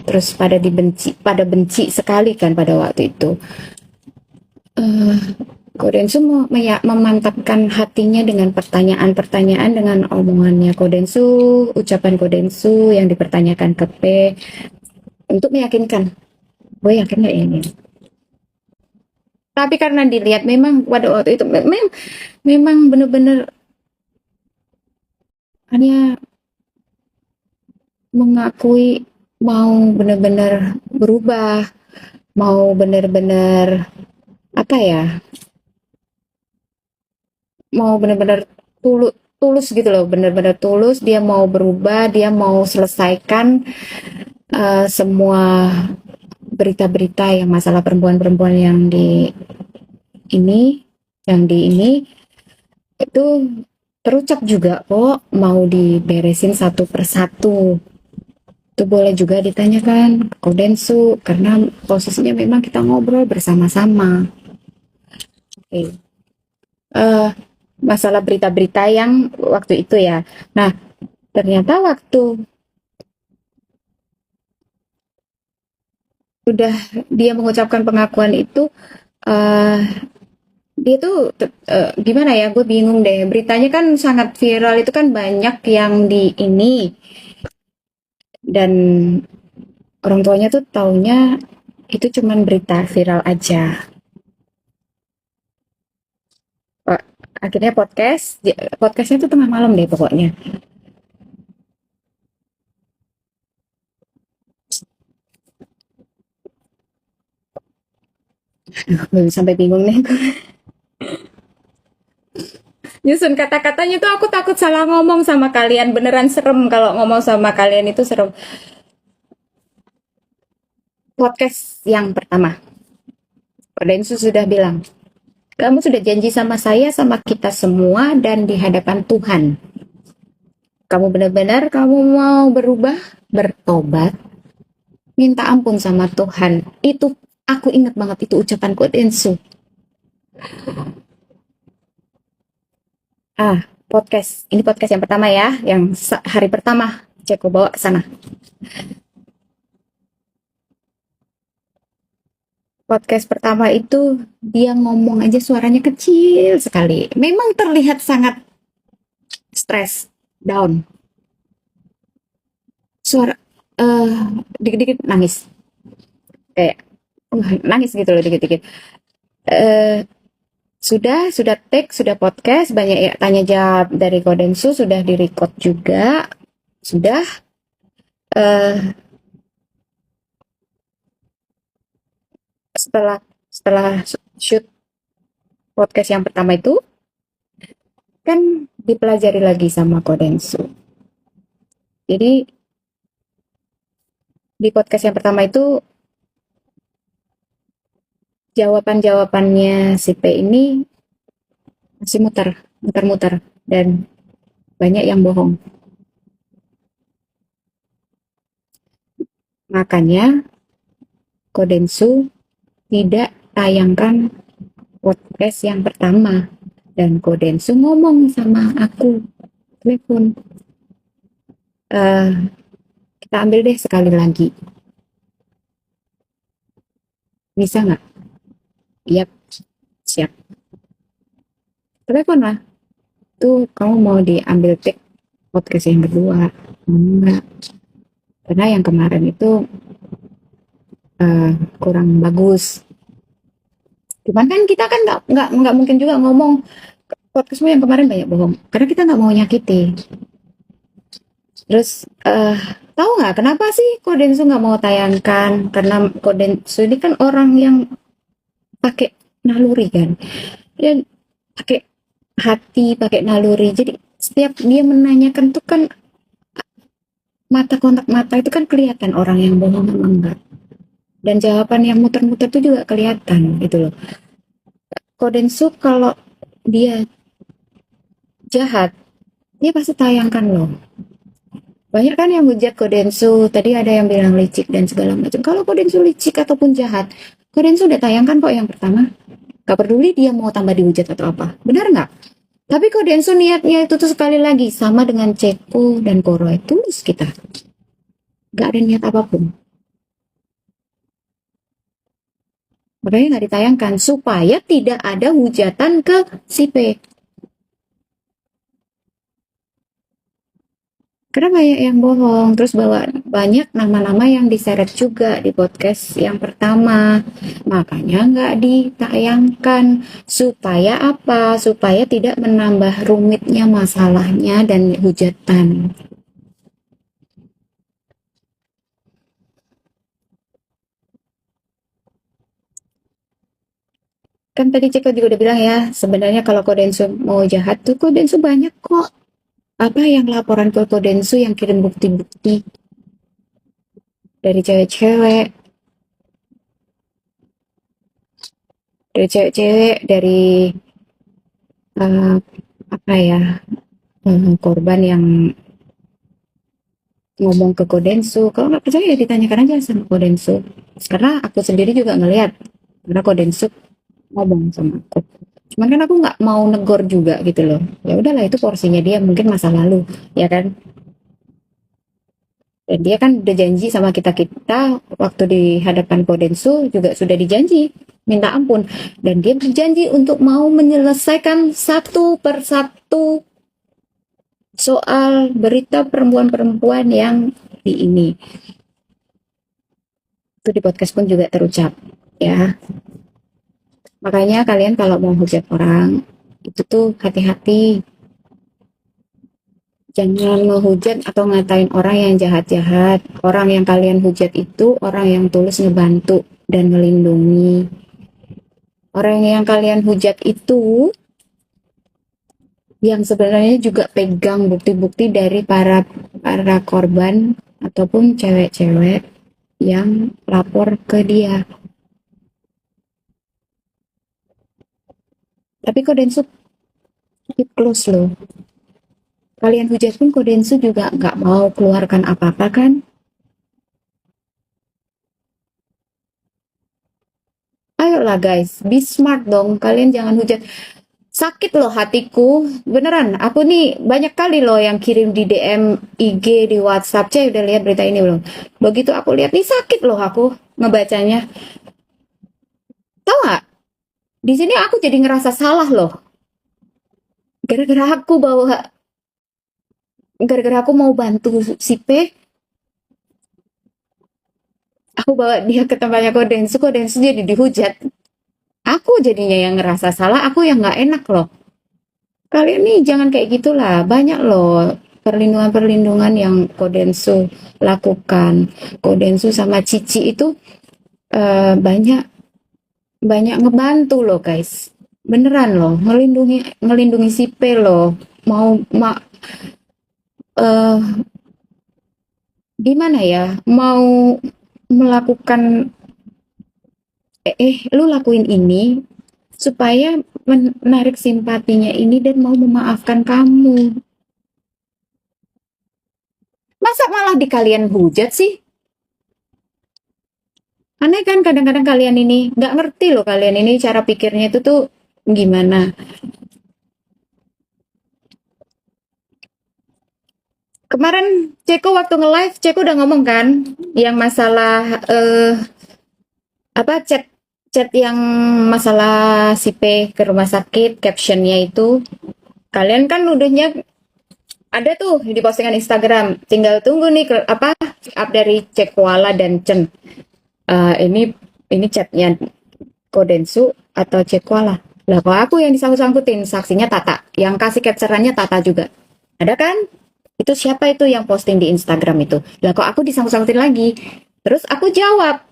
terus pada benci sekali kan pada waktu itu. Kodensu memantapkan hatinya dengan pertanyaan-pertanyaan dengan omongannya Kodensu, ucapan Kodensu yang dipertanyakan ke P untuk meyakinkan, gue yakin nggak ini. Tapi karena dilihat memang pada waktu itu memang benar-benar hanya mengakui mau benar-benar berubah, mau benar-benar apa ya, mau benar-benar tulus gitu loh, benar-benar tulus, dia mau berubah, dia mau selesaikan semua berita-berita yang masalah perempuan-perempuan yang di ini itu terucap juga kok, mau diberesin satu persatu. Itu boleh juga ditanyakan ke Kodensu karena posisinya memang kita ngobrol bersama-sama. Oke. Masalah berita-berita yang waktu itu ya. Nah, ternyata waktu udah dia mengucapkan pengakuan itu, dia tuh gimana ya, gue bingung deh. Beritanya kan sangat viral, itu kan banyak yang di ini, dan orang tuanya tuh taunya itu cuman berita viral aja. Akhirnya podcastnya tuh tengah malam deh pokoknya. Belum sampai bingung nih. Nyusun kata-katanya tuh aku takut salah ngomong sama kalian. Beneran serem kalau ngomong sama kalian, itu serem. Podcast yang pertama, Pak Densu sudah bilang, kamu sudah janji sama saya, sama kita semua, dan di hadapan Tuhan. Kamu benar-benar kamu mau berubah, bertobat, minta ampun sama Tuhan. Itu aku ingat banget, itu ucapan Pak Densu. Podcast. Ini podcast yang pertama ya, yang hari pertama Ceko bawa ke sana. Podcast pertama itu dia ngomong aja suaranya kecil sekali. Memang terlihat sangat stres, down. Suara dikit-dikit nangis. Kayak nangis gitu loh dikit-dikit. Sudah take, sudah podcast, banyak ya tanya jawab dari Kodensu, sudah direcord juga. Sudah setelah shoot podcast yang pertama itu kan dipelajari lagi sama Kodensu. Jadi di podcast yang pertama itu jawaban-jawabannya si P ini masih muter-muter dan banyak yang bohong. Makanya Kodensu tidak tayangkan podcast yang pertama, dan Kodensu ngomong sama aku telepon, kita ambil deh sekali lagi, bisa nggak? Yap, siap. Telepon lah, tuh kamu mau diambil take podcast yang kedua? Enggak, karena yang kemarin itu kurang bagus. Cuman kan kita kan nggak mungkin juga ngomong podcastmu yang kemarin banyak bohong, karena kita nggak mau nyakiti. Terus tahu nggak kenapa sih Kodensu nggak mau tayangkan? Karena Kodensu ini kan orang yang pakai naluri kan, dia pakai hati, pakai naluri. Jadi setiap dia menanyakan tuh kan kontak mata itu kan kelihatan orang yang bohong sama enggak. Dan jawaban yang muter-muter itu juga kelihatan gitu loh. Kodensu kalau dia jahat, dia pasti tayangkan loh. Banyak kan yang hujat Kodensu, tadi ada yang bilang licik dan segala macam. Kalau Kodensu licik ataupun jahat, Kodensu udah tayangkan kok yang pertama. Gak peduli dia mau tambah dihujat atau apa, benar nggak? Tapi Kodensu niatnya itu tuh sekali lagi sama dengan Ceko dan Koro, tulus kita. Gak ada niat apapun. Makanya nggak ditayangkan supaya tidak ada hujatan ke si P. Karena banyak yang bohong, terus bawa banyak nama-nama yang diseret juga di podcast yang pertama. Makanya nggak ditayangkan. Supaya apa? Supaya tidak menambah rumitnya masalahnya dan hujatan. Kan tadi Ceko juga udah bilang ya, sebenarnya kalau Kodensu mau jahat tuh Kodensu banyak kok. Apa yang laporan ke Kodensu yang kirim bukti-bukti dari cewek-cewek, dari uh, apa ya, korban yang ngomong ke Kodensu. Kalau nggak percaya ya ditanyakan aja sama Kodensu. Karena aku sendiri juga ngelihat, karena Kodensu ngomong sama aku. Cuman kan aku nggak mau negor juga gitu loh. Ya udahlah itu porsinya dia, mungkin masa lalu, ya kan. Dan dia kan udah janji sama kita-kita waktu di hadapan Kodensu juga sudah dijanji minta ampun. Dan dia berjanji untuk mau menyelesaikan satu persatu soal berita perempuan-perempuan yang di ini. Itu di podcast pun juga terucap ya. Makanya kalian kalau mau hujat orang itu tuh hati-hati. Jangan ngehujat atau ngatain orang yang jahat-jahat. Orang yang kalian hujat itu orang yang tulus ngebantu dan melindungi. Orang yang kalian hujat itu yang sebenarnya juga pegang bukti-bukti dari para korban ataupun cewek-cewek yang lapor ke dia. Tapi kok Densu keep close loh. Kalian hujat pun Kodensu juga nggak mau keluarkan apa-apa kan? Ayolah guys, be smart dong. Kalian jangan hujat. Sakit loh hatiku, beneran. Aku nih banyak kali loh yang kirim di DM IG, di WhatsApp. Cek udah lihat berita ini belum? Begitu aku lihat nih sakit loh aku ngebacanya. Tahu nggak? Di sini aku jadi ngerasa salah loh. Gara-gara aku bawa, gara-gara aku mau bantu si P, aku bawa dia ke tempatnya Kodensu, Kodensu jadi dihujat. Aku jadinya yang ngerasa salah, aku yang nggak enak loh. Kalian nih jangan kayak gitulah. Banyak loh perlindungan-perlindungan yang Kodensu lakukan. Kodensu sama Cici itu banyak banyak ngebantu loh guys. Beneran loh, ngelindungi ngelindungi si P loh. Mau eh, gimana ya? Mau melakukan lu lakuin ini supaya menarik simpatinya ini dan mau memaafkan kamu. Masa malah di kalian hujat sih? Aneh kan kadang-kadang kalian ini nggak ngerti loh kalian ini cara pikirnya itu tuh gimana. Kemarin Ceko waktu nge-live, Ceko udah ngomong kan yang masalah apa chat yang masalah si P ke rumah sakit, captionnya itu kalian kan udahnya ada tuh di postingan Instagram. Tinggal tunggu nih apa up dari Cekwala dan Chen. Ini chatnya Kodensu atau Cekwala. Lah kok aku yang disangkut-sangkutin, saksinya Tata. Yang kasih capturannya Tata juga. Ada kan? Itu siapa itu yang posting di Instagram itu? Lah kok aku disangkut-sangkutin lagi? Terus aku jawab,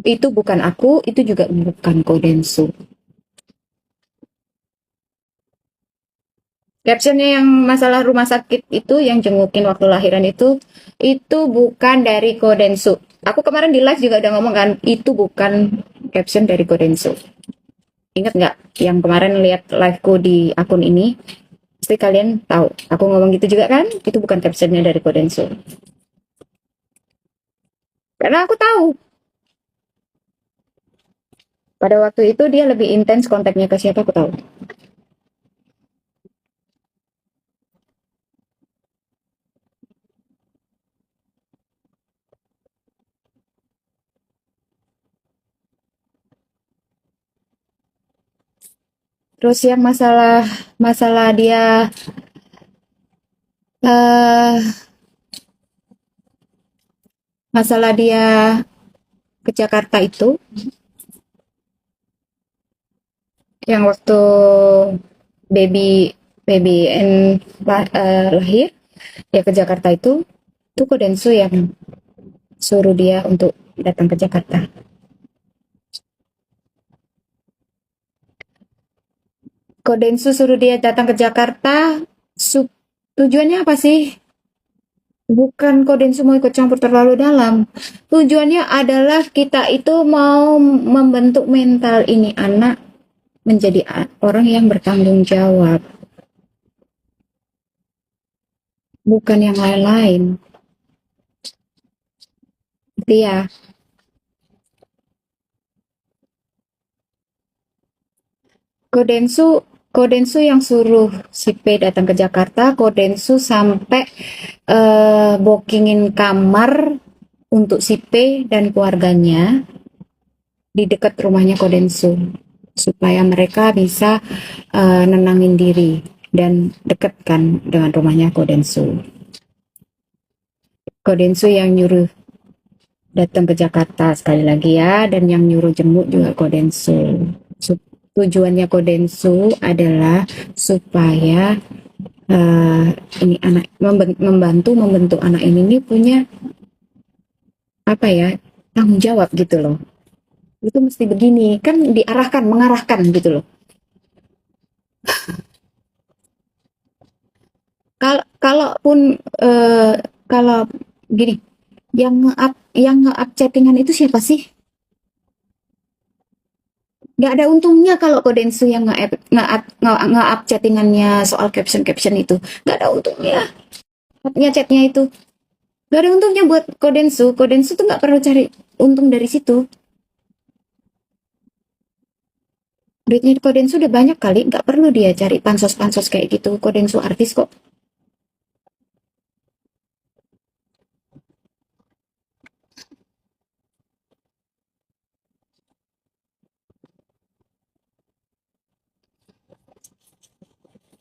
itu bukan aku, itu juga bukan Kodensu. Captionnya yang masalah rumah sakit itu, yang jengukin waktu lahiran itu bukan dari Kodensu. Aku kemarin di live juga udah ngomong kan, itu bukan caption dari Kodensu. Ingat nggak yang kemarin lihat liveku di akun ini? Pasti kalian tahu. Aku ngomong gitu juga kan? Itu bukan captionnya dari Kodensu. Karena aku tahu pada waktu itu dia lebih intens kontaknya ke siapa aku tahu. Terus yang masalah masalah dia eh masalah dia ke Jakarta itu yang waktu baby baby and lahir dia ke Jakarta itu Kodensu yang suruh dia untuk datang ke Jakarta. Kodensu suruh dia datang ke Jakarta. Tujuannya apa sih? Bukan Kodensu mau ikut campur terlalu dalam. Tujuannya adalah kita itu mau membentuk mental ini anak menjadi orang yang bertanggung jawab, bukan yang lain-lain. Dia Kodensu Kodensu yang suruh si P datang ke Jakarta. Kodensu sampai bookingin kamar untuk si P dan keluarganya di dekat rumahnya Kodensu supaya mereka bisa nenangin diri dan dekatkan dengan rumahnya Kodensu. Kodensu yang nyuruh datang ke Jakarta sekali lagi ya, dan yang nyuruh jenguk juga Kodensu. Tujuannya Kodensu adalah supaya ini anak membantu membentuk anak ini punya apa ya, tanggung jawab gitu loh. Itu mesti begini kan, diarahkan, mengarahkan gitu loh. Kalaupun kalau gini, yang nge-up chattingan itu siapa sih? Nggak ada untungnya kalau Kodensu yang nge-up chattingannya soal caption itu. Nggak ada untungnya. Chatnya itu. Nggak ada untungnya buat Kodensu. Kodensu tuh nggak perlu cari untung dari situ. Duitnya Kodensu udah banyak kali. Nggak perlu dia cari pansos-pansos kayak gitu. Kodensu artis kok.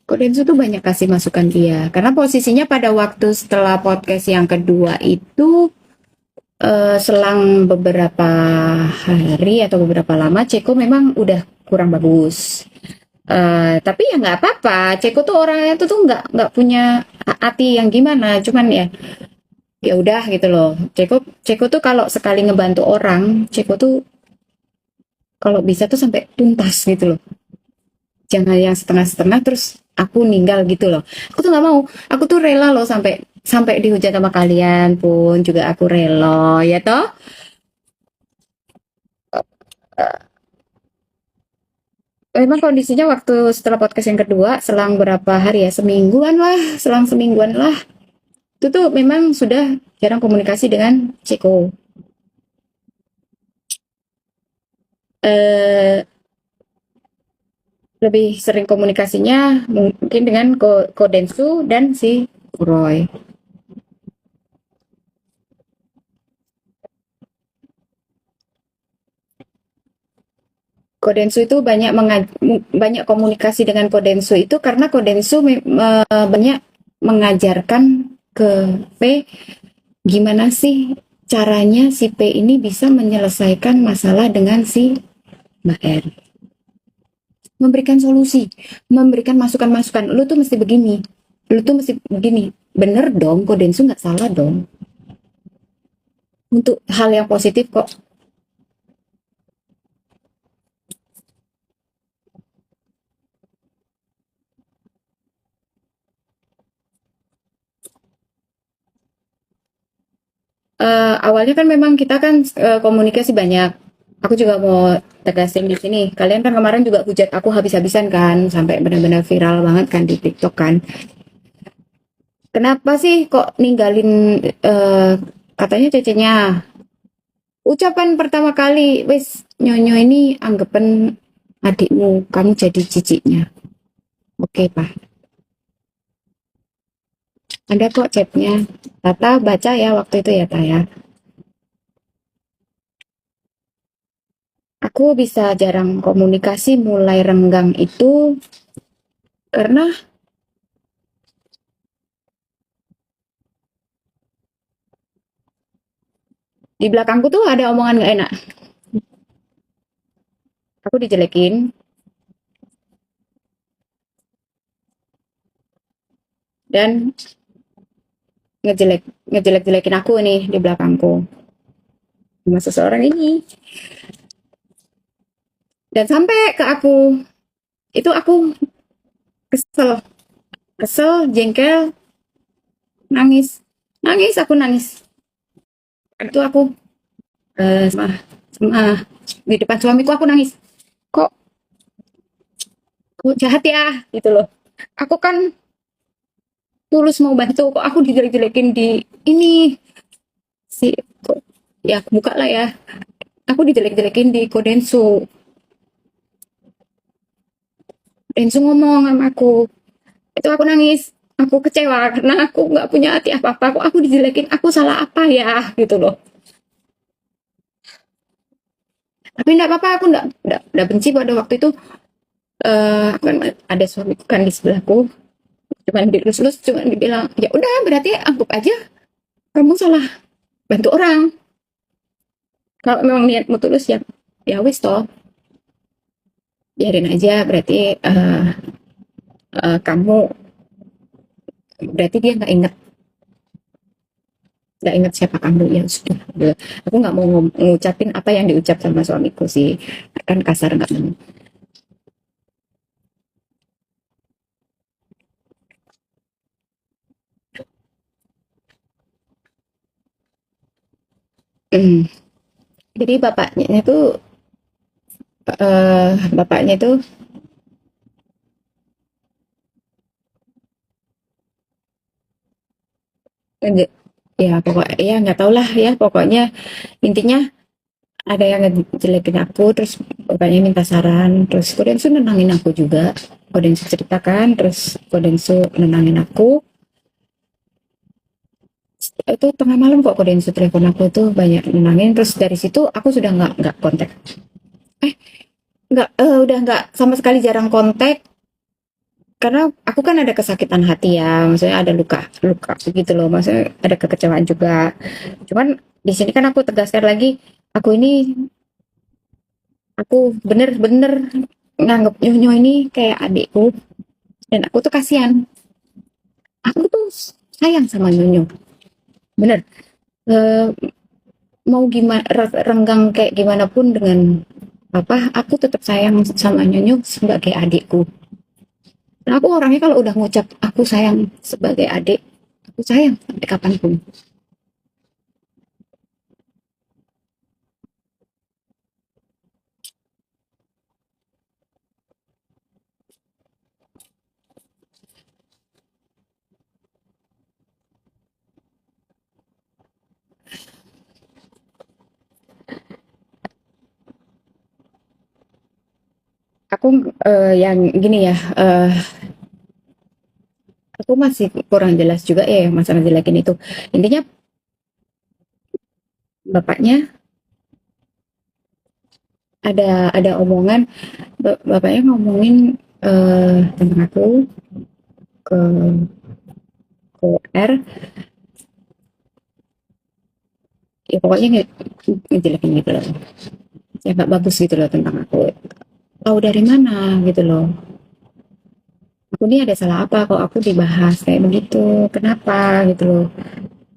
Kodensu tuh banyak kasih masukan dia. Karena posisinya pada waktu setelah podcast yang kedua itu selang beberapa hari atau beberapa lama Ceko memang udah kurang bagus. Tapi ya nggak apa-apa. Ceko tuh orangnya tuh nggak punya hati yang gimana. Cuman ya udah gitu loh. Ceko Ceko tuh kalau sekali ngebantu orang, Ceko tuh kalau bisa tuh sampai tuntas gitu loh. Jangan yang setengah-setengah terus aku ninggal gitu loh. Aku tuh nggak mau. Aku tuh rela loh sampai sampai dihujat sama kalian pun juga aku rela ya toh. Memang kondisinya waktu setelah podcast yang kedua selang berapa hari ya, semingguan lah, selang semingguan lah, itu tuh memang sudah jarang komunikasi dengan Ceko. eh, Lebih sering komunikasinya mungkin dengan Kodensu dan si Roy. Kodensu itu banyak komunikasi dengan Kodensu itu karena Kodensu banyak mengajarkan ke P gimana sih caranya si P ini bisa menyelesaikan masalah dengan si Mbak R. Memberikan solusi, memberikan masukan-masukan. Lu tuh mesti begini, lu tuh mesti begini. Bener dong, Kodensu nggak salah dong. Untuk hal yang positif kok. Awalnya kan memang kita kan komunikasi banyak. Aku juga mau tegasin di sini. Kalian kan kemarin juga hujat aku habis-habisan kan, sampai benar-benar viral banget kan di TikTok kan. Kenapa sih kok ninggalin katanya cecenya? Ucapan pertama kali, wes nyonyo ini anggapan adikmu, kamu jadi ciciknya. Oke, Pak. Ada kok chatnya. Tata baca ya waktu itu ya, Taya. Aku aku bisa jarang komunikasi, mulai renggang itu karena di belakangku tuh ada omongan gak enak. Aku dijelekin dan ngejelek-jelekin aku nih di belakangku sama seseorang ini. Dan sampai ke aku, itu aku kesel, kesel, jengkel, nangis. Nangis, aku nangis. Itu aku sama, sama di depan suamiku aku nangis. Kok, kok jahat ya gitu loh. Aku kan tulus mau bantu, kok aku dijelek-jelekin di ini si kok, ya buka lah ya. Aku dijelek-jelekin di Kodensu. Densu ngomong sama aku, itu aku nangis, aku kecewa karena aku nggak punya hati apa-apa, kok aku dijelekin, aku salah apa ya gitu loh. Tapi enggak apa-apa, aku enggak benci pada waktu itu. Kan ada suamiku kan di sebelahku, cuman dilus-lus, cuman dibilang ya udah berarti anggap aja kamu salah bantu orang, kalau memang niatmu tulus ya ya wis toh, biarin aja, berarti kamu, berarti dia nggak ingat siapa kamu, ya sudah. Aku nggak mau ngucapin apa yang diucap sama suamiku sih, kan kasar nggak mau. Hmm. Jadi bapaknya itu ya pokoknya ya nggak tau lah ya, pokoknya intinya ada yang ngejelekin aku, terus bapaknya minta saran, terus Kodensu nenangin aku juga. Kodensu ceritakan, terus Kodensu nenangin aku. Itu tengah malam kok Kodensu telepon aku, tuh banyak nenangin. Terus dari situ aku sudah nggak kontak, eh nggak udah nggak sama sekali, jarang kontak. Karena aku kan ada kesakitan hati ya, maksudnya ada luka luka gitu loh, maksudnya ada kekecewaan juga. Cuman di sini kan aku tegaskan lagi, aku ini, aku bener-bener nganggep Nyonyo ini kayak adikku, dan aku tuh kasihan, aku tuh sayang sama Nyonyo, bener. Eh, Mau gimana, renggang kayak gimana pun dengan apa, aku tetap sayang sama Nyonyo sebagai adikku. Nah, aku orangnya kalau udah ngucap aku sayang sebagai adik, aku sayang sampai kapanpun. Aku yang gini ya, aku masih kurang jelas juga ya yang masalah jelekin itu. Intinya bapaknya ada omongan, bapaknya ngomongin tentang aku ke R, ya pokoknya ngejelekin gitu loh, ya nggak bagus gitu loh tentang aku. Tahu dari mana gitu loh, aku ini ada salah apa kok aku dibahas kayak begitu, kenapa gitu loh,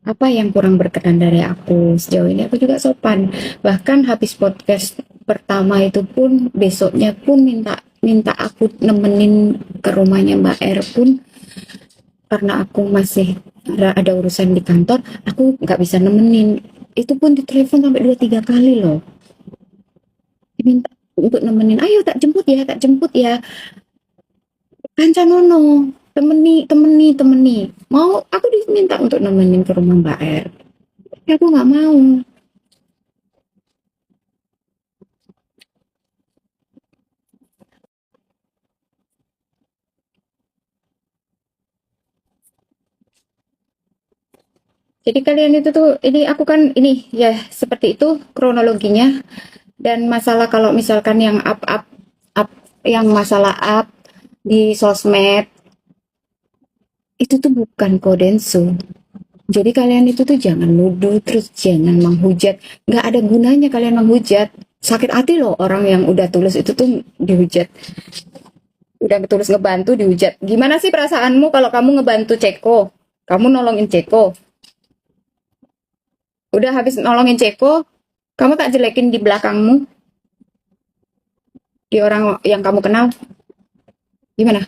apa yang kurang berkenan dari aku. Sejauh ini aku juga sopan, bahkan habis podcast pertama itu pun besoknya pun minta minta aku nemenin ke rumahnya Mbak R pun, karena aku masih ada urusan di kantor, aku nggak bisa nemenin. Itu pun ditelepon sampai 2-3 kali loh, diminta untuk nemenin, ayo tak jemput ya, tak jemput ya, Kancanono, temeni temeni temeni, mau aku diminta untuk nemenin ke rumah Mbak R, tapi aku nggak mau. Jadi kalian itu tuh, ini aku kan ini ya seperti itu kronologinya. Dan masalah kalau misalkan yang up yang masalah up di sosmed itu tuh bukan kodensu. Jadi kalian itu tuh jangan nuduh, terus jangan menghujat. Nggak ada gunanya kalian menghujat. Sakit hati loh orang yang udah tulus itu tuh dihujat. Udah tulus ngebantu dihujat. Gimana sih perasaanmu kalau kamu ngebantu Ceko? Kamu nolongin Ceko. Udah habis nolongin Ceko, kamu tak jelekin di belakangmu, di orang yang kamu kenal. Gimana?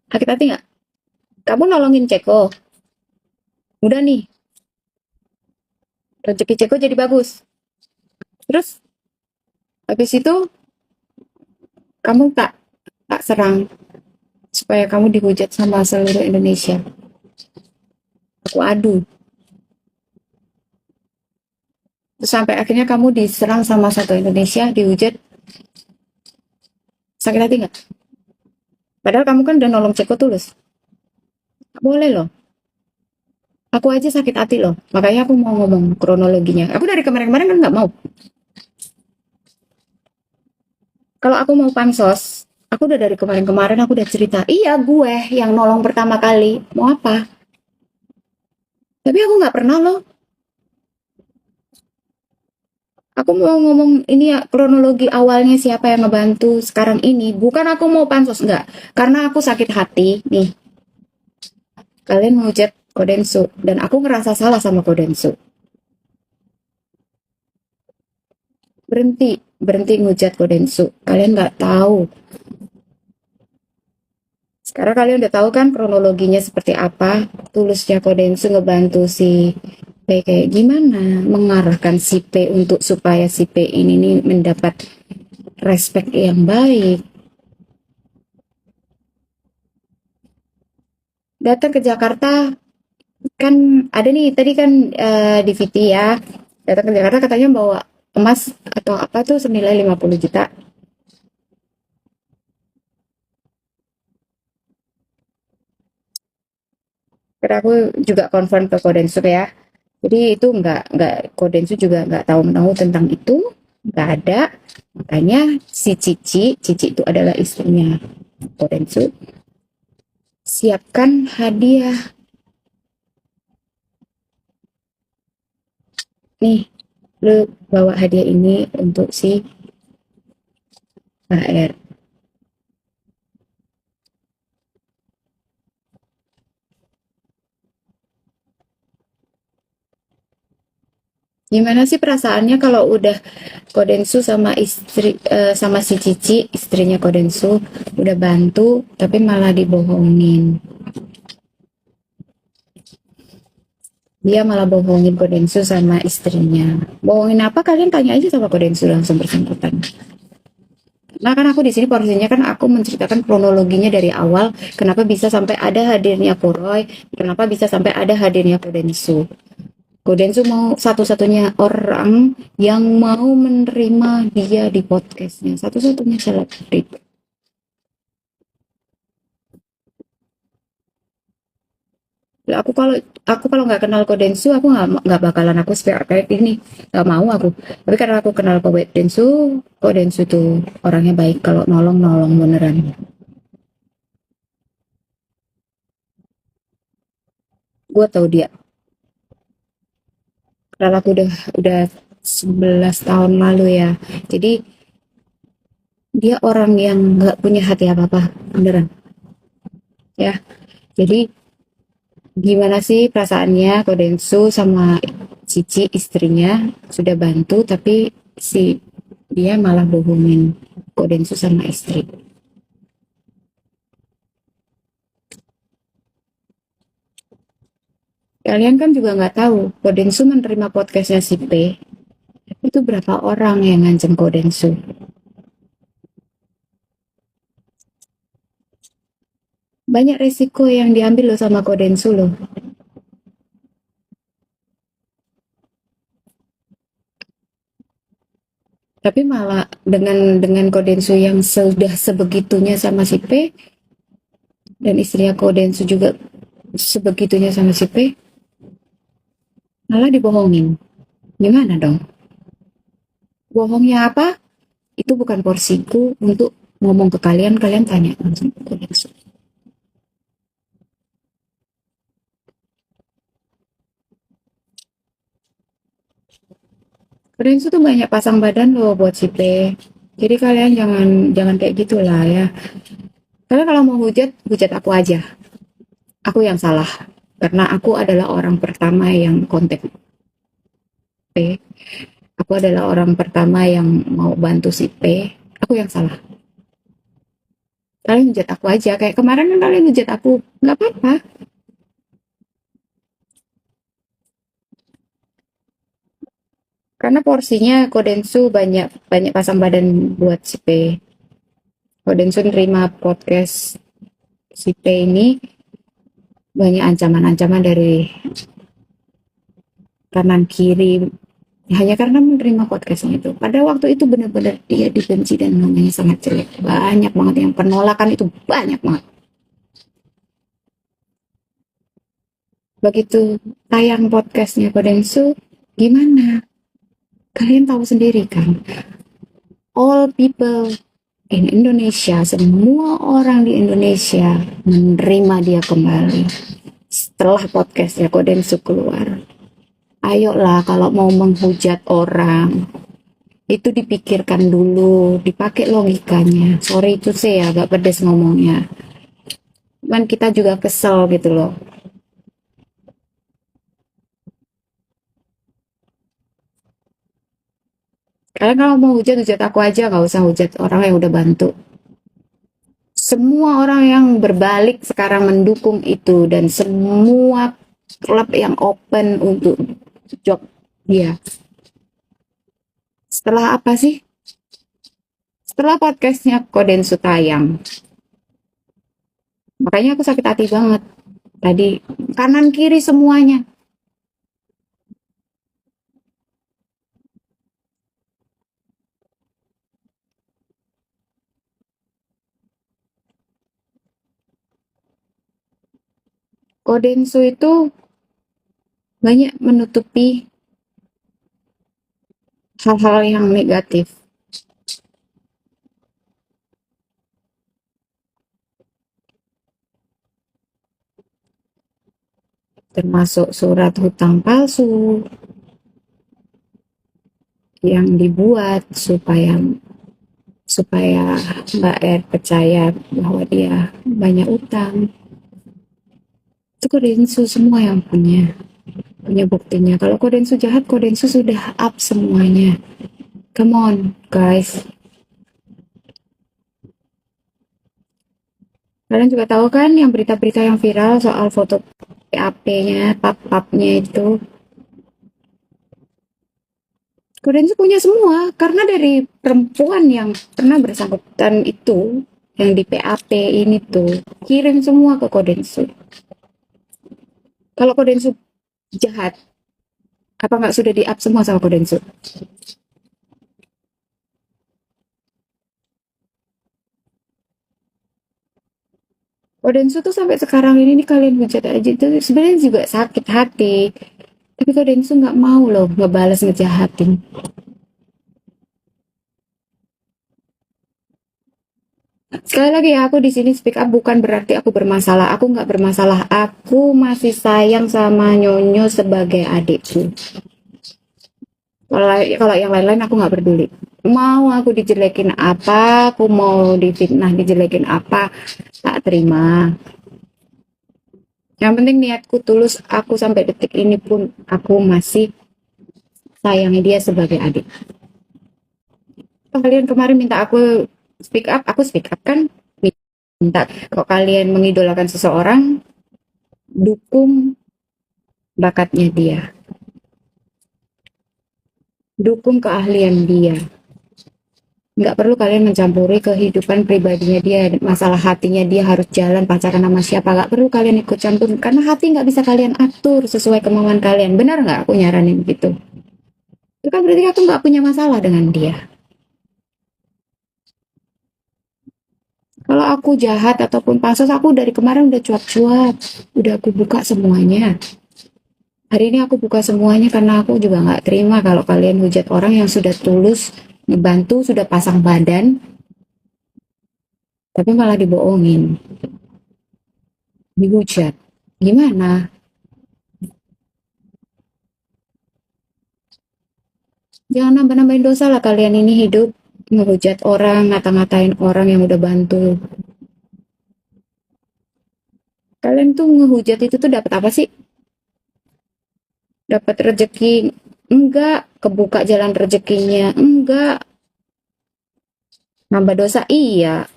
Sakit hati nggak? Kamu nolongin Ceko. Udah nih, rezeki Ceko jadi bagus. Terus habis itu kamu tak serang supaya kamu dihujat sama seluruh Indonesia. Aku adu. Terus sampai akhirnya kamu diserang sama satu Indonesia, dihujat. Sakit hati nggak? Padahal kamu kan udah nolong Ceko tulus. Boleh loh. Aku aja sakit hati loh. Makanya aku mau ngomong kronologinya. Aku dari kemarin-kemarin kan nggak mau. Kalau aku mau pansos, aku udah dari kemarin-kemarin aku udah cerita. Iya gue yang nolong pertama kali. Mau apa? Tapi aku nggak pernah loh. Aku mau ngomong ini ya kronologi awalnya siapa yang ngebantu sekarang ini. Bukan aku mau pansos, enggak. Karena aku sakit hati nih. Kalian menghujat Kodensu dan aku ngerasa salah sama Kodensu. Berhenti ngehujat Kodensu. Kalian nggak tahu. Sekarang kalian udah tahu kan kronologinya seperti apa. Tulusnya Kodensu ngebantu si P kayak gimana mengarahkan si P untuk supaya si P ini nih mendapat respect yang baik. Datang ke Jakarta kan ada nih tadi kan di VT ya. Datang ke Jakarta katanya bawa emas atau apa tuh senilai 50 juta. Karena aku juga confirm ke Kodensu ya. Jadi itu nggak Kodensu juga nggak tahu tentang itu, nggak ada. Makanya si Cici itu adalah istrinya Kodensu. Siapkan hadiah. Nih, lu bawa hadiah ini untuk si HR. Gimana sih perasaannya kalau udah Kodensu sama sama si Cici, istrinya Kodensu, udah bantu tapi malah dibohongin. Dia malah bohongin Kodensu sama istrinya. Bohongin apa? Kalian tanya aja sama Kodensu langsung bersangkutan. Nah kan aku di sini porsinya kan aku menceritakan kronologinya dari awal, kenapa bisa sampai ada hadirnya Koroy, kenapa bisa sampai ada hadirnya Kodensu. Kodensu mau satu-satunya orang yang mau menerima dia di podcastnya, satu-satunya selebriti. Aku kalau nggak kenal Kodensu, aku nggak bakalan aku spare kayak ini, nggak mau aku. Tapi karena aku kenal Kodensu tuh orangnya baik, kalau nolong nolong beneran. Gue tahu dia, karena aku udah 11 tahun lalu ya. Jadi dia orang yang nggak punya hati apa-apa, beneran. Ya, jadi gimana sih perasaannya Kodensu sama Cici istrinya sudah bantu tapi si dia malah bohongin Kodensu sama istri. Kalian kan juga nggak tahu Kodensu menerima podcastnya si P itu berapa orang yang ngancem Kodensu. Banyak resiko yang diambil loh sama Kodensu loh. Tapi malah dengan Kodensu yang sudah sebegitunya sama si P dan istrinya Kodensu juga sebegitunya sama si P, malah dibohongin. Gimana dong? Bohongnya apa? Itu bukan porsiku untuk ngomong ke kalian, kalian tanya langsung ke Kodensu. Kodensu tuh banyak pasang badan loh buat si P. Jadi kalian jangan jangan kayak gitulah ya. Karena kalau mau hujat, hujat aku aja. Aku yang salah. Karena aku adalah orang pertama yang kontak P. Aku adalah orang pertama yang mau bantu si P. Aku yang salah. Kalian hujat aku aja. Kayak kemarin kan kalian hujat aku. Nggak apa-apa. Karena porsinya Kodensu banyak banyak pasang badan buat si P. Kodensu nerima podcast si P ini banyak ancaman-ancaman dari kanan kiri hanya karena menerima podcastnya itu. Pada waktu itu benar-benar dia dibenci dan namanya sangat jelek. Banyak banget yang penolakan itu banyak banget. Begitu tayang podcastnya Kodensu, gimana? Kalian tahu sendiri kan? All people in Indonesia, semua orang di Indonesia menerima dia kembali setelah podcastnya Kodensu keluar. Ayolah kalau mau menghujat orang itu dipikirkan dulu, dipakai logikanya. Sorry itu sih ya, agak pedes ngomongnya. Cuman kita juga kesel gitu loh. Kalian kalau mau hujat, hujat aku aja, nggak usah hujat orang yang udah bantu. Semua orang yang berbalik sekarang mendukung itu dan semua klub yang open untuk job dia. Setelah apa sih? Setelah podcastnya Kodensu tayang. Makanya aku sakit hati banget. Tadi kanan kiri semuanya. Kodensu itu banyak menutupi hal-hal yang negatif. Termasuk surat hutang palsu yang dibuat supaya supaya Mbak R percaya bahwa dia banyak utang. Itu Kodensu semua yang punya buktinya. Kalau Kodensu jahat, Kodensu sudah up semuanya. Come on, guys. Kalian juga tahu kan yang berita-berita yang viral soal foto PAP-nya, pap-papnya itu. Kodensu punya semua, karena dari perempuan yang pernah bersangkutan itu, yang di PAP ini tuh, kirim semua ke Kodensu. Kalau Kodensu jahat, apa nggak sudah di-up semua sama Kodensu? Kodensu tuh sampai sekarang ini nih kalian hujat aja tuh sebenarnya juga sakit hati. Tapi Kodensu nggak mau loh ngebales ngejahatin. Sekali lagi ya, aku di sini speak up bukan berarti aku bermasalah. Aku nggak bermasalah. Aku masih sayang sama Nyonyo sebagai adikku. Kalau yang lain-lain aku nggak peduli. Mau aku dijelekin apa, aku mau difitnah dijelekin apa, tak terima. Yang penting niatku tulus, aku sampai detik ini pun aku masih sayangi dia sebagai adik. Kalian kemarin minta aku speak up kan? Minta kok kalian mengidolakan seseorang, dukung bakatnya dia, dukung keahlian dia. Nggak perlu kalian mencampuri kehidupan pribadinya dia, masalah hatinya dia harus jalan pacaran sama siapa, nggak perlu kalian ikut campur, karena hati nggak bisa kalian atur sesuai kemauan kalian. Benar nggak aku nyaranin gitu? Itu kan berarti aku nggak punya masalah dengan dia. Kalau aku jahat ataupun pansos, aku dari kemarin udah cuap-cuap, udah aku buka semuanya. Hari ini aku buka semuanya karena aku juga nggak terima kalau kalian hujat orang yang sudah tulus ngebantu, sudah pasang badan, tapi malah dibohongin, dihujat. Gimana? Jangan nambah-nambahin dosa lah kalian ini hidup ngehujat orang, ngata-ngatain orang yang udah bantu. Kalian tuh ngehujat itu tuh dapat apa sih? Dapat rezeki? Enggak. Kebuka jalan rezekinya? Enggak. Nambah dosa? Iya.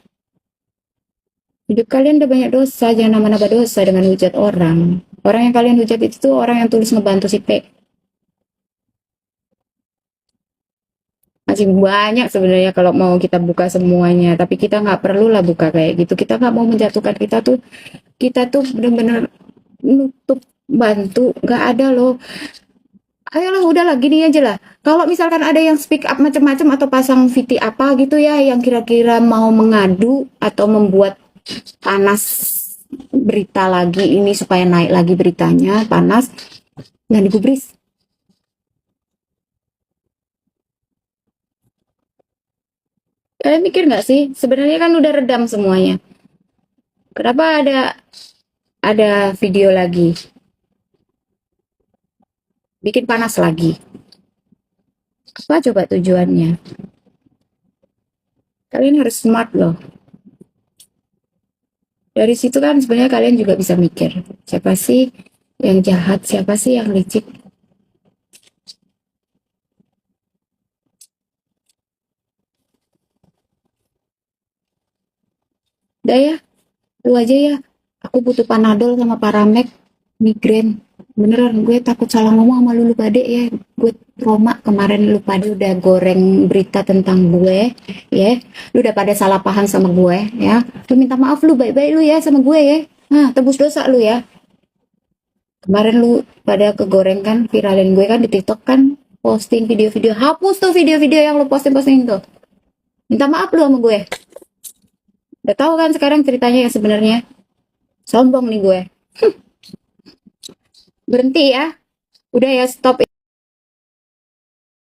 Hidup kalian udah banyak dosa, jangan nambah-nambah dosa dengan hujat orang. Orang yang kalian hujat itu tuh orang yang tulus ngebantu si P. Masih banyak sebenarnya kalau mau kita buka semuanya, tapi kita nggak perlu lah buka kayak gitu. Kita nggak mau menjatuhkan, kita tuh bener-bener nutup bantu, nggak ada loh. Ayolah udahlah gini aja lah. Kalau misalkan ada yang speak up macam-macam atau pasang VT apa gitu ya yang kira-kira mau mengadu atau membuat panas berita lagi ini supaya naik lagi beritanya panas, jangan digubris. Kalian mikir nggak sih sebenarnya kan udah redam semuanya, kenapa ada video lagi bikin panas lagi? Apa coba tujuannya? Kalian harus smart loh. Dari situ kan sebenarnya kalian juga bisa mikir, siapa sih yang jahat, siapa sih yang licik. Udah ya, lu aja ya. Aku butuh Panadol sama Paramek, migrain. Beneran, gue takut salah ngomong sama lu pade ya. Gue trauma kemarin lu pade udah goreng berita tentang gue, ya. Lu udah pada salah paham sama gue, ya. Lu minta maaf lu, baik-baik lu ya sama gue ya. Nah, tebus dosa lu ya. Kemarin lu pada kegoreng kan, viralin gue kan di TikTok kan, posting video-video. Hapus tuh video-video yang lu posting-posting tuh. Minta maaf lu sama gue. Udah tahu kan sekarang ceritanya yang sebenarnya. Sombong nih gue. Berhenti ya. Udah ya, stop.